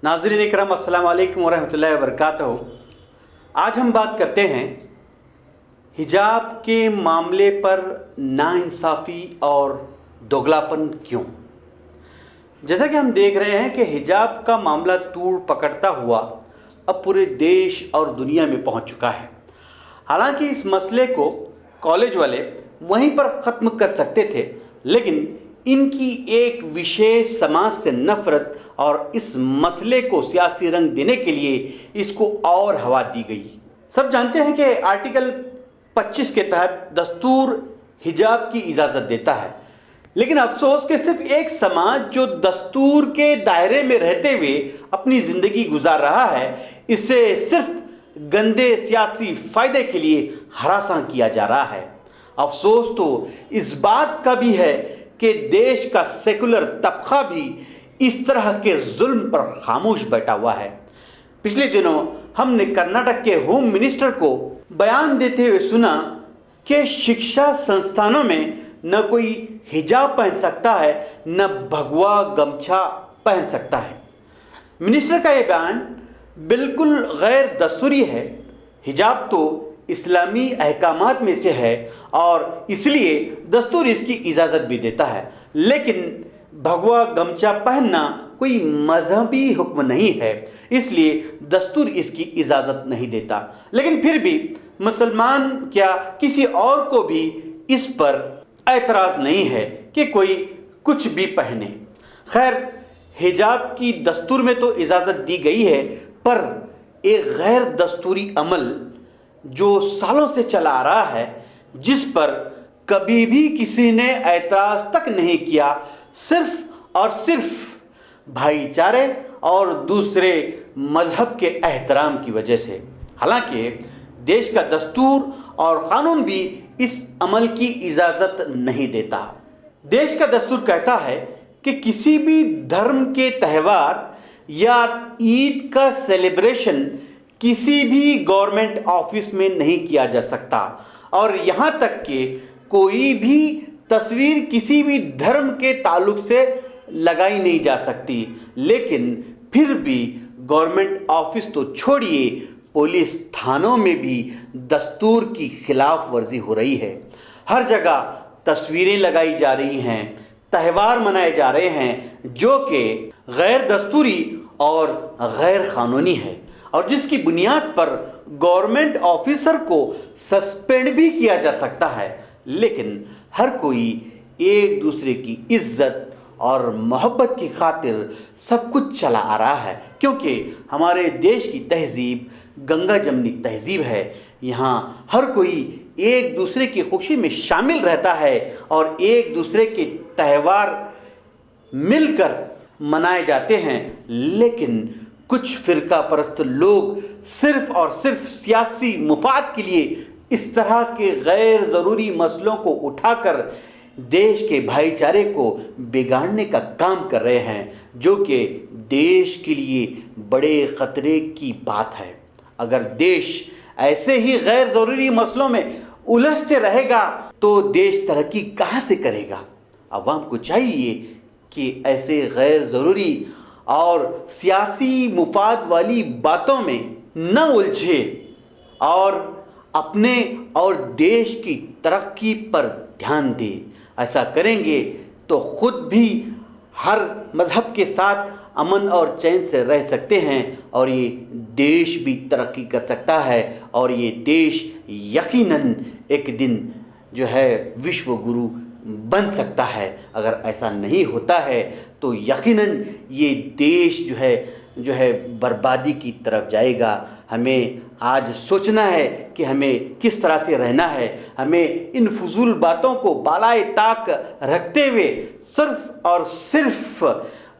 नाज़रीन इकराम, अस्सलाम वालेकुम वरहमतुल्लाहि वबरकातुहू। आज हम बात करते हैं हिजाब के मामले पर नाइंसाफ़ी और दोगलापन क्यों। जैसा कि हम देख रहे हैं कि हिजाब का मामला तूड़ पकड़ता हुआ अब पूरे देश और दुनिया में पहुंच चुका है। हालांकि इस मसले को कॉलेज वाले वहीं पर ख़त्म कर सकते थे, लेकिन इनकी एक विशेष समाज से नफरत और इस मसले को सियासी रंग देने के लिए इसको और हवा दी गई। सब जानते हैं कि आर्टिकल 25 के तहत दस्तूर हिजाब की इजाज़त देता है, लेकिन अफसोस कि सिर्फ एक समाज जो दस्तूर के दायरे में रहते हुए अपनी ज़िंदगी गुजार रहा है, इसे सिर्फ गंदे सियासी फ़ायदे के लिए हरासा किया जा रहा है। अफसोस तो इस बात का भी है कि देश का सेकुलर तबका भी इस तरह के जुल्म पर खामोश बैठा हुआ है। पिछले दिनों हमने कर्नाटक के होम मिनिस्टर को बयान देते हुए सुना कि शिक्षा संस्थानों में न कोई हिजाब पहन सकता है, न भगवा गमछा पहन सकता है। मिनिस्टर का यह बयान बिल्कुल गैर दस्तूरी है। हिजाब तो इस्लामी अहकामात में से है और इसलिए दस्तूर इसकी इजाज़त भी देता है, लेकिन भगवा गमछा पहनना कोई मजहबी हुक्म नहीं है, इसलिए दस्तूर इसकी इजाज़त नहीं देता। लेकिन फिर भी मुसलमान क्या किसी और को भी इस पर एतराज़ नहीं है कि कोई कुछ भी पहने। खैर, हिजाब की दस्तूर में तो इजाज़त दी गई है, पर एक गैर दस्तूरी अमल जो सालों से चला आ रहा है, जिस पर कभी भी किसी ने एतराज़ तक नहीं किया, सिर्फ और सिर्फ भाईचारे और दूसरे मजहब के एहतराम की वजह से। हालांकि देश का दस्तूर और कानून भी इस अमल की इजाज़त नहीं देता। देश का दस्तूर कहता है कि किसी भी धर्म के त्यौहार या ईद का सेलिब्रेशन किसी भी गवर्नमेंट ऑफिस में नहीं किया जा सकता, और यहाँ तक कि कोई भी तस्वीर किसी भी धर्म के ताल्लुक से लगाई नहीं जा सकती। लेकिन फिर भी गवर्नमेंट ऑफिस तो छोड़िए, पुलिस थानों में भी दस्तूर की खिलाफ वर्जी हो रही है। हर जगह तस्वीरें लगाई जा रही हैं, त्यौहार मनाए जा रहे हैं, जो कि गैर दस्तूरी और गैर कानूनी है, और जिसकी बुनियाद पर गवर्नमेंट ऑफिसर को सस्पेंड भी किया जा सकता है। लेकिन हर कोई एक दूसरे की इज्जत और मोहब्बत की खातिर सब कुछ चला आ रहा है, क्योंकि हमारे देश की तहजीब गंगा जमनी तहजीब है। यहाँ हर कोई एक दूसरे की खुशी में शामिल रहता है और एक दूसरे के त्यौहार मिलकर मनाए जाते हैं। लेकिन कुछ फ़िरका परस्त लोग सिर्फ़ और सिर्फ सियासी मुफाद के लिए इस तरह के गैर ज़रूरी मसलों को उठाकर देश के भाईचारे को बिगाड़ने का काम कर रहे हैं, जो कि देश के लिए बड़े ख़तरे की बात है। अगर देश ऐसे ही गैर ज़रूरी मसलों में उलझते रहेगा तो देश तरक्की कहाँ से करेगा। अवाम को चाहिए कि ऐसे गैर ज़रूरी और सियासी मुफाद वाली बातों में न उलझे और अपने और देश की तरक्की पर ध्यान दे। ऐसा करेंगे तो खुद भी हर मज़हब के साथ अमन और चैन से रह सकते हैं, और ये देश भी तरक्की कर सकता है, और ये देश यकीनन एक दिन जो है विश्व गुरु बन सकता है। अगर ऐसा नहीं होता है तो यकीनन ये देश जो है बर्बादी की तरफ जाएगा। हमें आज सोचना है कि हमें किस तरह से रहना है। हमें इन फजूल बातों को बालाए ताक रखते हुए सिर्फ और सिर्फ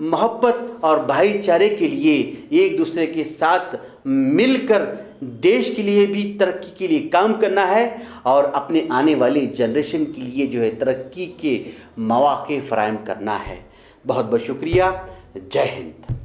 मोहब्बत और भाईचारे के लिए एक दूसरे के साथ मिलकर देश के लिए भी तरक्की के लिए काम करना है, और अपने आने वाली जनरेशन के लिए जो है तरक्की के मौके फराहम करना है। बहुत बहुत शुक्रिया। जय हिंद।